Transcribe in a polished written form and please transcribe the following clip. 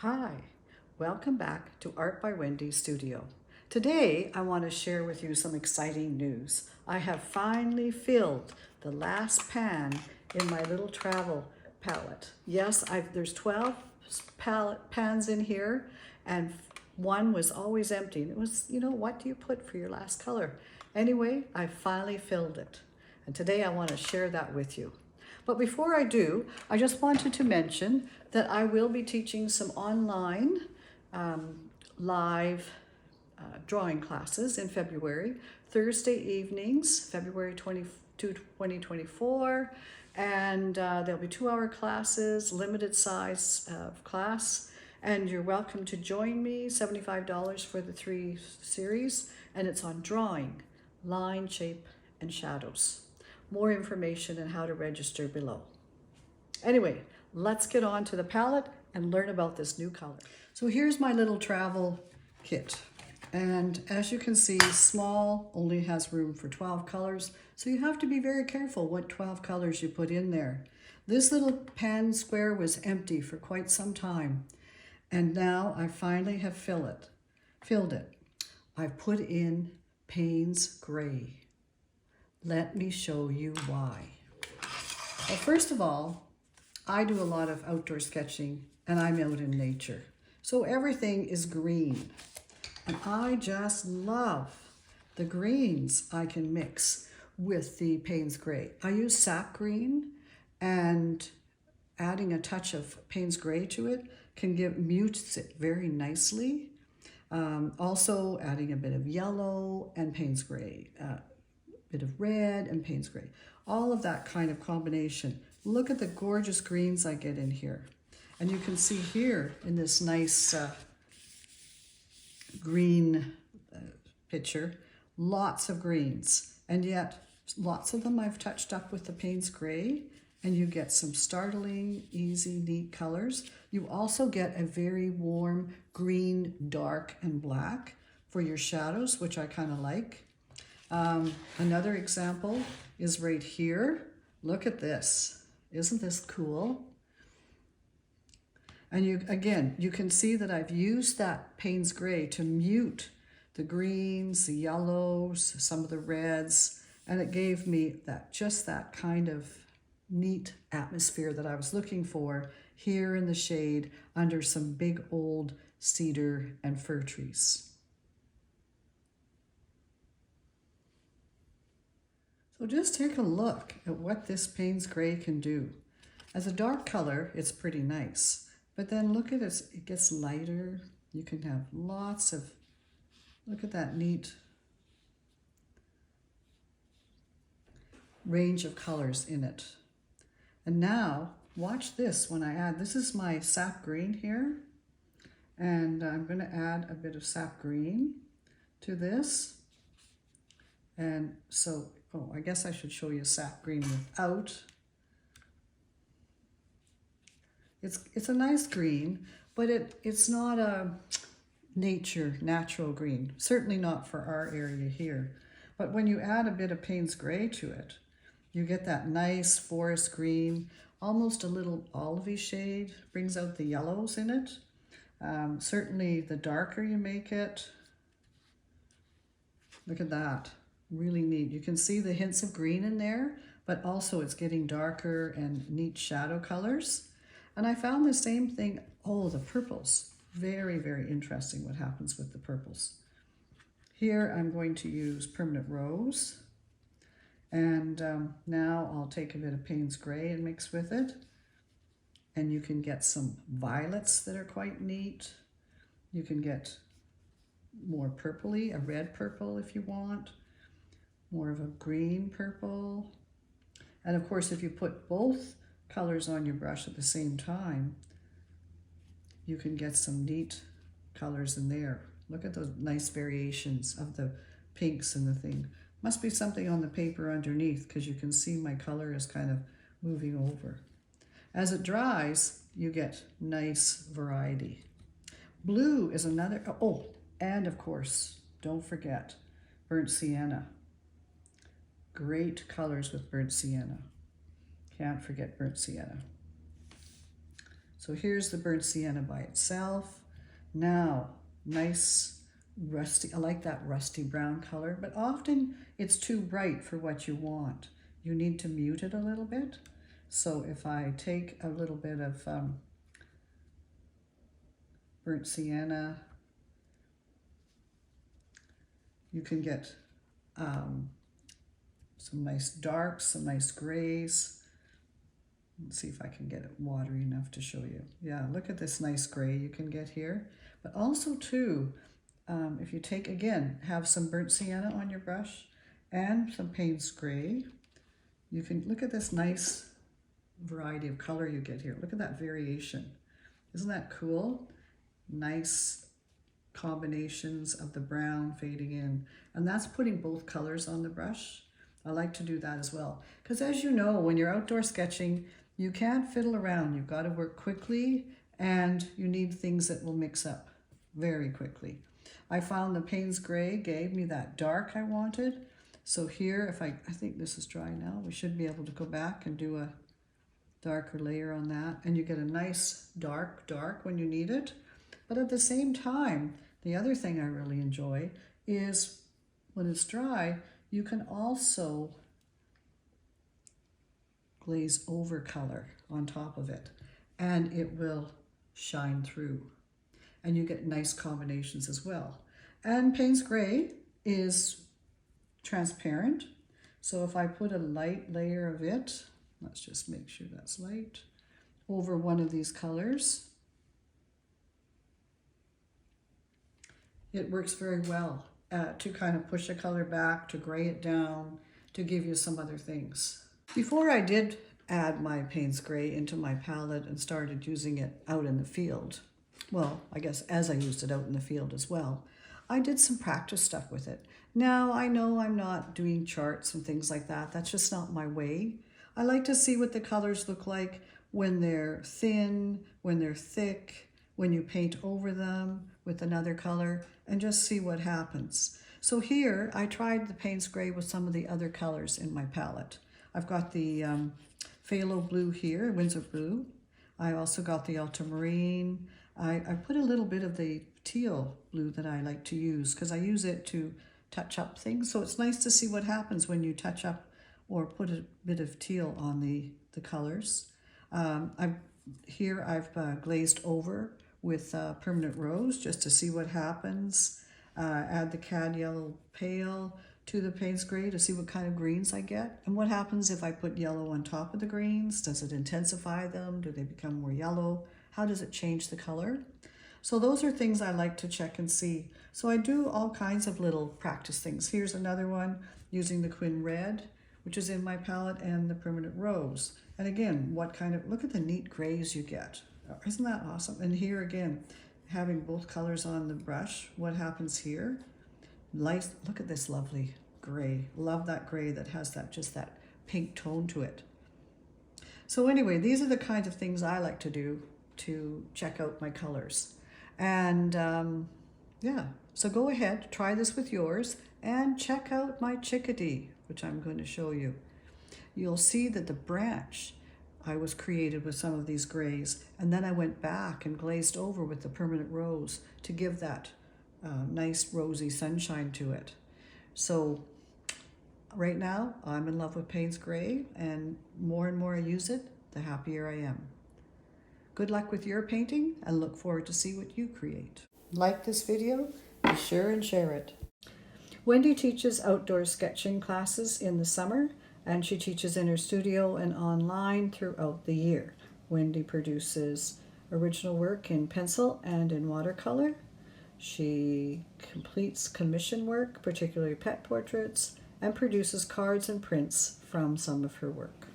Hi, welcome back to Art by Wendy Studio. Today I want to share with you some exciting news. I have finally filled the last pan in my little travel palette. Yes, there's 12 pans in here and one was always empty. And it was, what do you put for your last color? Anyway, I finally filled it. And today I want to share that with you. But before I do, I just wanted to mention that I will be teaching some online live drawing classes in February, Thursday evenings, February 22, 2024. And there'll be 2-hour classes, limited size class. And you're welcome to join me, $75 for the 3 series. And it's on drawing, line, shape, and shadows. More information and how to register below. Anyway, let's get on to the palette and learn about this new color. So here's my little travel kit. And as you can see, small only has room for 12 colors. So you have to be very careful what 12 colors you put in there. This little pan square was empty for quite some time. And now I finally have filled it. I've put in Payne's Gray. Let me show you why. Well, first of all, I do a lot of outdoor sketching and I'm out in nature. So everything is green. And I just love the greens I can mix with the Payne's Gray. I use sap green, and adding a touch of Payne's Gray to it mutes it very nicely. Also adding a bit of yellow and Payne's Gray. Bit of red and Payne's Gray. All of that kind of combination. Look at the gorgeous greens I get in here. And you can see here in this nice green picture, lots of greens. And yet lots of them I've touched up with the Payne's Gray, and you get some startling, easy, neat colors. You also get a very warm green, dark, and black for your shadows, which I kind of like. Another example is right here. Look at this. Isn't this cool? And you can see that I've used that Payne's Gray to mute the greens, the yellows, some of the reds, and it gave me just that kind of neat atmosphere that I was looking for here in the shade under some big old cedar and fir trees. So just take a look at what this Payne's Gray can do. As a dark color, it's pretty nice. But then look at it, it gets lighter. You can have lots of, look at that neat range of colors in it. And now, watch this when I add, this is my sap green here. And I'm going to add a bit of sap green to this. And so, I guess I should show you sap green without. It's a nice green, but it's not a natural green. Certainly not for our area here. But when you add a bit of Payne's Gray to it, you get that nice forest green, almost a little olivey shade, brings out the yellows in it. Certainly the darker you make it, look at that. Really neat. You can see the hints of green in there, but also it's getting darker and neat shadow colors. And I found the same thing, the purples. Very, very interesting what happens with the purples. Here I'm going to use Permanent Rose. And now I'll take a bit of Payne's Gray and mix with it. And you can get some violets that are quite neat. You can get more purpley, a red purple if you want. More of a green purple. And of course, if you put both colors on your brush at the same time, you can get some neat colors in there. Look at those nice variations of the pinks and the thing. Must be something on the paper underneath because you can see my color is kind of moving over. As it dries, you get nice variety. Blue is another, and of course, don't forget burnt sienna. Great colors with burnt sienna. Can't forget burnt sienna. So here's the burnt sienna by itself. Now, nice rusty, I like that rusty brown color, but often it's too bright for what you want. You need to mute it a little bit. So if I take a little bit of burnt sienna, you can get some nice darks, some nice grays. Let's see if I can get it watery enough to show you. Yeah, look at this nice gray you can get here. But also too, if you take, again, have some burnt sienna on your brush and some Payne's gray, you can look at this nice variety of color you get here. Look at that variation. Isn't that cool? Nice combinations of the brown fading in. And that's putting both colors on the brush. I like to do that as well. Because as you know, when you're outdoor sketching, you can't fiddle around. You've got to work quickly, and you need things that will mix up very quickly. I found the Payne's gray gave me that dark I wanted. So here, if I think this is dry now, we should be able to go back and do a darker layer on that. And you get a nice dark when you need it. But at the same time, the other thing I really enjoy is when it's dry, you can also glaze over color on top of it, and it will shine through. And you get nice combinations as well. And Payne's gray is transparent. So if I put a light layer of it, let's just make sure that's light, over one of these colors, it works very well to kind of push a color back, to gray it down, to give you some other things. Before I did add my Payne's gray into my palette and started using it out in the field, well, I guess as I used it out in the field as well, I did some practice stuff with it. Now, I know I'm not doing charts and things like that. That's just not my way. I like to see what the colors look like when they're thin, when they're thick, when you paint over them with another color, and just see what happens. So here, I tried the Payne's gray with some of the other colors in my palette. I've got the phthalo blue here, Windsor blue. I also got the ultramarine. I put a little bit of the teal blue that I like to use because I use it to touch up things. So it's nice to see what happens when you touch up or put a bit of teal on the colors. I've glazed over with permanent rose just to see what happens. Add the cad yellow pale to the Payne's gray to see what kind of greens I get. And what happens if I put yellow on top of the greens? Does it intensify them? Do they become more yellow? How does it change the color? So those are things I like to check and see. So I do all kinds of little practice things. Here's another one using the Quin Red, which is in my palette, and the permanent rose. And again, look at the neat grays you get. Isn't that awesome? And here again, having both colors on the brush, what happens here? Light, look at this lovely gray. Love that gray that has just that pink tone to it. So anyway, these are the kinds of things I like to do to check out my colors. And yeah, so go ahead, try this with yours, and check out my chickadee, which I'm going to show you. You'll see that the branch I was created with some of these grays, and then I went back and glazed over with the permanent rose to give that nice rosy sunshine to it. So right now I'm in love with Payne's gray, and more I use it, the happier I am. Good luck with your painting, and look forward to see what you create. Like this video, be sure and share it. Wendy teaches outdoor sketching classes in the summer, and she teaches in her studio and online throughout the year. Wendy produces original work in pencil and in watercolor. She completes commission work, particularly pet portraits, and produces cards and prints from some of her work.